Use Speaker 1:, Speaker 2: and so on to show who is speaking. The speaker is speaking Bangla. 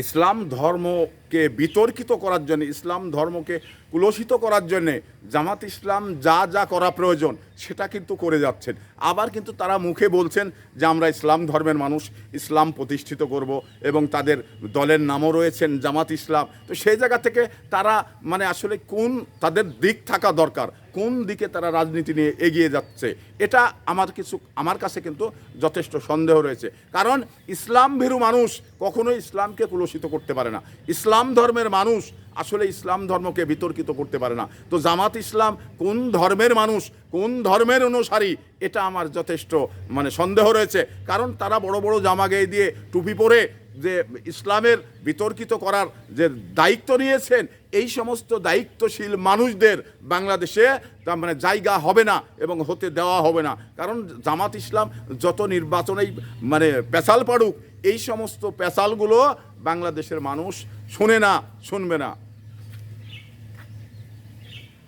Speaker 1: ইসলাম ধর্মকে বিতর্কিত করার জন্য, ইসলাম ধর্মকে কুলসিত করার জন্যে জামাত ইসলাম যা যা করা প্রয়োজন সেটা কিন্তু করে যাচ্ছেন। আবার কিন্তু তারা মুখে বলছেন যে আমরা ইসলাম ধর্মের মানুষ, ইসলাম প্রতিষ্ঠিত করব, এবং তাদের দলের নামও রয়েছেন জামাত ইসলাম। তো সেই জায়গা থেকে তারা মানে আসলে কোন তাদের দিক থাকা দরকার, কোন দিকে তারা রাজনীতি নিয়ে এগিয়ে যাচ্ছে, এটা আমার কাছে কিন্তু যথেষ্ট সন্দেহ রয়েছে। কারণ ইসলাম ভীরু মানুষ কখনোই ইসলামকে কুলসিত করতে পারে না। ইসলাম ধর্মের মানুষ আসলে ইসলাম ধর্মকে বিতর্কিত করতে পারে না। তো জামাত ইসলাম কোন ধর্মের মানুষ, কোন ধর্মের অনুসারী, এটা আমার যথেষ্ট মানে সন্দেহ রয়েছে। কারণ তারা বড় বড় জামা গায়ে দিয়ে টুপি পরে যে ইসলামের বিতর্কিত করার যে দায়িত্ব নিয়েছেন, এই সমস্ত দায়িত্বশীল মানুষদের বাংলাদেশে তার মানে জায়গা হবে না এবং হতে দেওয়া হবে না। কারণ জামাত ইসলাম যত নির্বাচনেই মানে পেশাল পাড়ুক, এই সমস্ত পেশালগুলো বাংলাদেশের মানুষ শুনে না, শুনবে না।